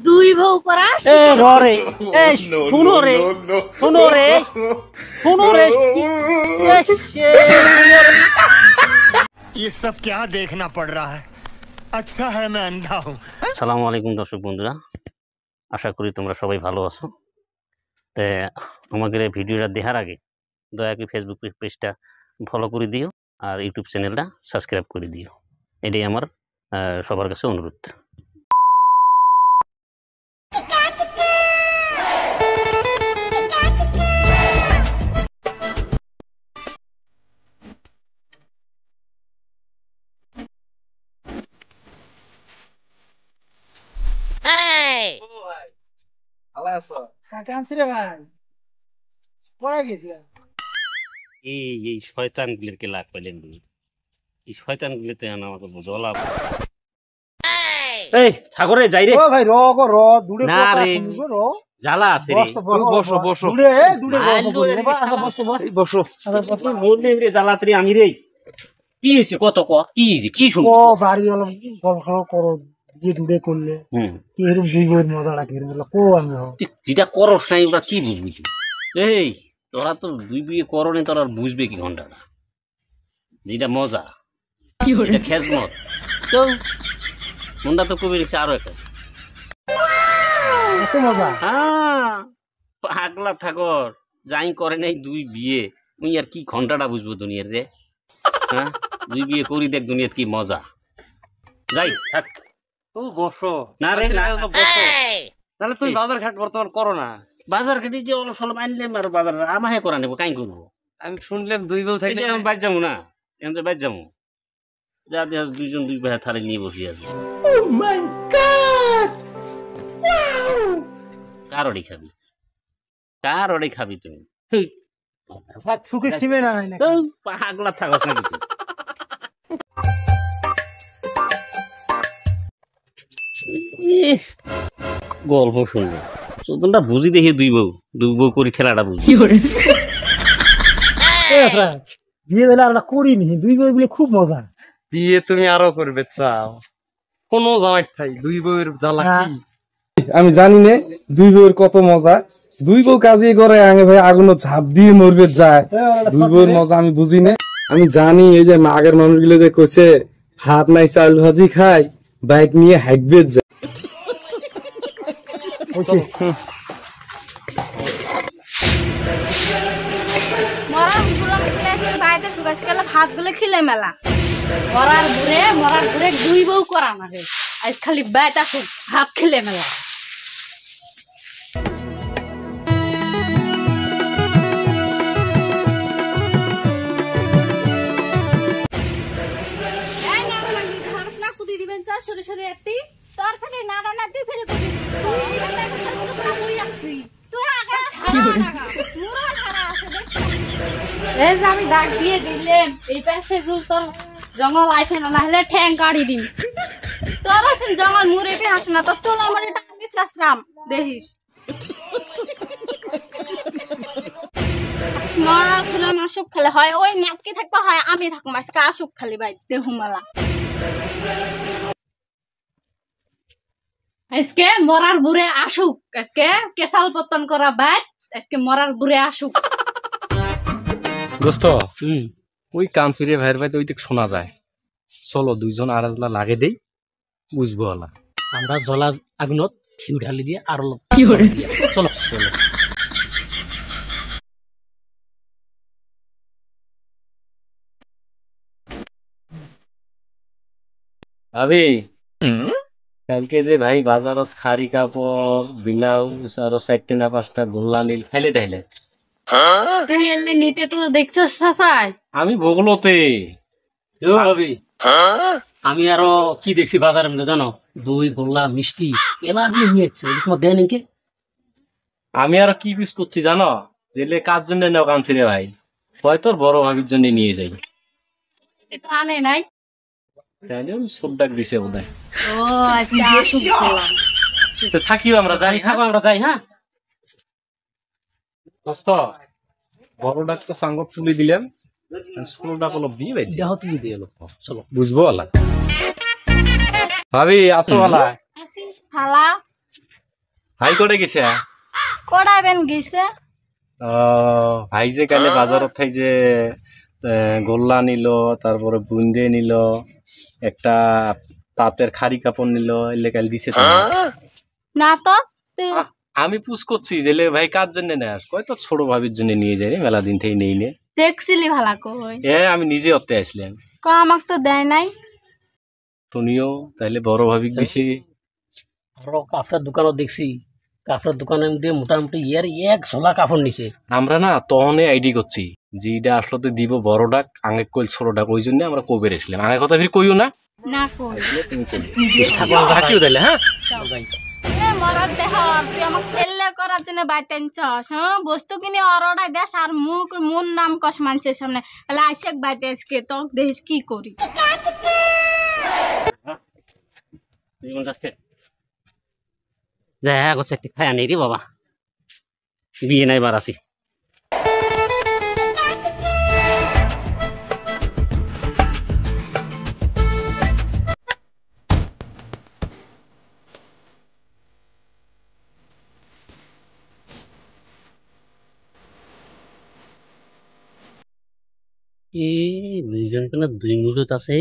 দুই বউ করা ये सब क्या देखना पड़ रहा है अच्छा है मैं अंधा हूँ। আসসালামু আলাইকুম দর্শক বন্ধুরা, আশা করি তোমরা সবাই ভালো আছো। তো আমাদের এই ভিডিওটা দেখার আগে দয়া করে ফেসবুক পেজটা ফলো করে দিও আর ইউটিউব চ্যানেলটা সাবস্ক্রাইব করে দিও, এটাই আমার সবার কাছে অনুরোধ। এই শয়তানগুলোকে লাগ পাইলেন তুমি, এই শয়তানগুলোতে আমাকে বোঝলা। এই ঠাকুরে যাই রে। ও ভাই র গো র দুড়ে না রে, র জ্বালা আছে রে। বসো বসো দুড়ে দুড়ে বসো বসো বসো মনে রে জ্বালাত রে। আমি রে কি হইছে কত ক কি হইছে কি শুন ও বাড়ি হলো গল্প করো দিয়ে দুড়ে করলে কি এরকম দুই বইয়ের মজাটা কি এরকম কো আমি যেটা করস নাই ওরা কি বুঝবি তুই? এই তোরা তো দুই বিয়ে করনে, তোরা আর বুঝবে কি ঘন্টাটা যেটা মজা এটা খেজমত তো মনটা তো কবি রেখেছে আরো একটা এত মজা। হ্যাঁ পাগলা থাকর যাই করে নাই দুই বিয়ে, তুই আর কি ঘন্টাটা বুঝবো দুনিয়ার রে। হ্যাঁ দুই বিয়ে করি দেখ দুনিয়ার কি মজা। যাই থাক ও বসো না রে বসো, তাহলে তুমি বাজার ঘাট বর্তমান করো না। বাজার ঘাটে যে অলপ সলপ আনলে আর বাজার আমাহে করা নেবো কাই করবো। আমি শুনলাম দুই বউ থাকলে আমি বাইর যাবো না, এখন বাইর যাবো যা দেখ দুইজন দুই ভাই থারে নিয়ে বসে আছে। কার অড়ি খাবি, কার অড়ি খাবি তুমি? পাগলা থাকো নাকি তুই? গল্প শুনবো চোদনটা বুঝি দেখি দুই বউ করি খেলাটা বুঝি। বিয়ে দিলে আমরা করিনি, দুই বই বলে খুব মজা। বিয়ে তুমি আরো করবে চাও? কোন জামাই ঠাই দুই বউয়ের জ্বালা কি আমি জানি না দুই বউয়ের কত মজা। দুই বউ কাজে করে আগে ভাই আগুনো ঝাঁপ দিয়ে মরবে যায়, দুই বউয়ের মজা আমি বুঝি না। আমি জানি এই যে আগের মানুষগুলো যে কইছে ভাত নাই চাল ভাজি খাই বাইক নিয়ে হাঁটবে যায়। ভাত গুলো খিলে মেলা মরার ঘুরে দুই বউ করা আমাকে আজ খালি বাইত আসুক ভাত খেলে মেলা। আমি ডাক দিয়ে দিলাম এই পাশে তোর জঙ্গল আসে না, হলে ঠ্যাং কাটি দিন। তোর আছেন জঙ্গল মুড়ে পে আসে না, তোর চল আমার আসলাম দেখিস মরার খুলাম আসুক খেলে হয় ওই নাটকে থাকতে হয়, আমি থাকবো আজকে আসুক খালি ভাই দেহুমালা। আজকে মরার বুড়ে আসুক, আজকে কেসাল পতন করা বাইত আজকে মরার বুড়ে আসুক। দোস্ত ওই কানসুরিয়া ভাইয়ের ভাই ওই শোনা যায়, চলো দুইজন আড়ালা লাগে দেই বুঝবো হলা। আমরা জলা আগুনত ঘিউ ঢালি দিয়ে আর চলো চলো। ভাবি কালকে যে ভাই বাজারত খারি কাপড় ব্লাউজ আর 4টা না 5টা গোল্লা নীল খাইলে তাইলে তুই এনে নিতে তো দেখছস সাসাই আমি বগলতে ভাবি আমি আরো কি দেখছি বাজারের মধ্যে জানো, দই গোল্লা মিষ্টি এবার নিয়েছে তোমার দেয় নাকি? আমি আরো কি পিস করছি জানো, জেলে কাজ জন্য নাও কানছি রে ভাই, হয়তো বড় ভাবির জন্য নিয়ে যাই। এটা আনে নাই তাইলে আমি সব ডাক দিছে বোধহয়। ও আজকে আসুক বললাম তো থাকিও আমরা যাই, আমরা যাই। হ্যাঁ দোস্ত বড় ডাক তো সাঙ্গ তুলি দিলাম, স্কুলটা কোনো দিয়ে ভাই দেহ তুমি দিয়ে এলো চলো বুঝবো আলা। ভাবি আসো আলা আসি হালা ভাই করে গেছে? কড়াইবেন গেছে। ভাই যে কালে বাজারত থাই যে গোল্লা নিল, তারপরে বুন্দে নিল, একটা তাঁতের খাড়ি কাপড় নিল, এলে কাল দিছে তো না তো তুই আমি পুষ করছি যে ভাই কার জন্য নেয়, কয় তো ছোট ভাবির জন্য নিয়ে যাই, মেলা দিন থেকে নেই নে। দেখছিলি ভালা কই? আমি নিজে অতে আসলাম। আমাক তো দেয় নাই। তুমিও তাহলে বড় ভাবি গেছি। আরো কাপড়ের দোকানও দেখছি, কাপড়ের দোকানের মধ্যে মোটামুটি এক ঝোলা কাপড় নিছে। আমরা না তখনই আইডি করছি যে এটা আসলে দিব বড় ডাক, আগে কইল ছোট ডাক, ওই জন্য আমরা কবে আসলাম। আগে কথা ফির কইও না, না কই থাকিও তাইলে। হ্যাঁ মরার দেহ তুই আমাকে তেলে করার জন্য বাইতেন চস। হ্যাঁ বস্তু কিনে অরডাই দেশ আর মুখ মন নাম কস মানুষের সামনে, তাহলে আইসেক বাইতে আজকে তো দেশ কি করি। দেখা করছে একটি খায়া নেই রে বাবা, বিয়ে নাই বার আসি। দুইজন কেন দুই মুহূর্ত আছে,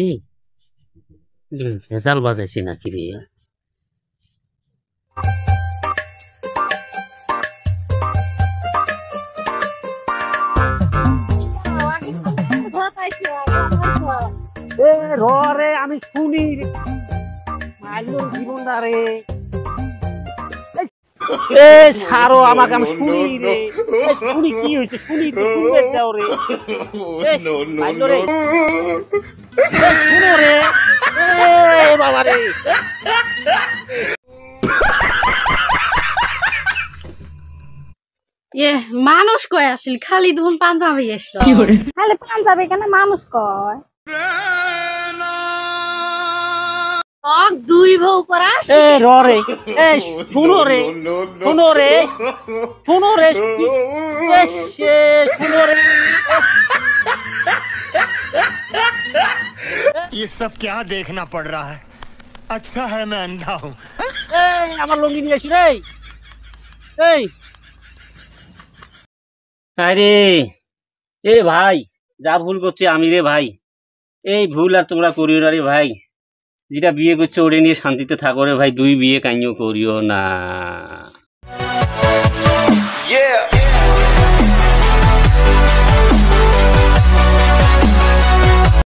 ভেজাল বাজাইছি নাকি রে? রে আমি শুনি জীবনটা রে, ছাড়ো আমাকে, আমি শুনি রে, শুনি কি হয়েছে, শুনি দাও রে, শুনো রে বাবা রে। মানুষ কয় আসিল খালি ধুন পাঞ্জাবি আসলো, খালি পাঞ্জাবি কেন মানুষ কয়? দুই বউ করা রে শুনো রে, শুনো রে, শুনো রে, শুনো রে। ये सब क्या देखना पड़ रहा है? अच्छा है मैं अंधा हूँ। আমার লঙ্গি নিয়ে আসি রে। আরে এ ভাই, যা ভুল করছি আমি রে ভাই, এই ভুল আর তোমরা করিও না রে ভাই। যেটা বিয়ে করছো ওরে নিয়ে শান্তিতে থাকো রে ভাই, দুই বিয়ে কাইও করিও না।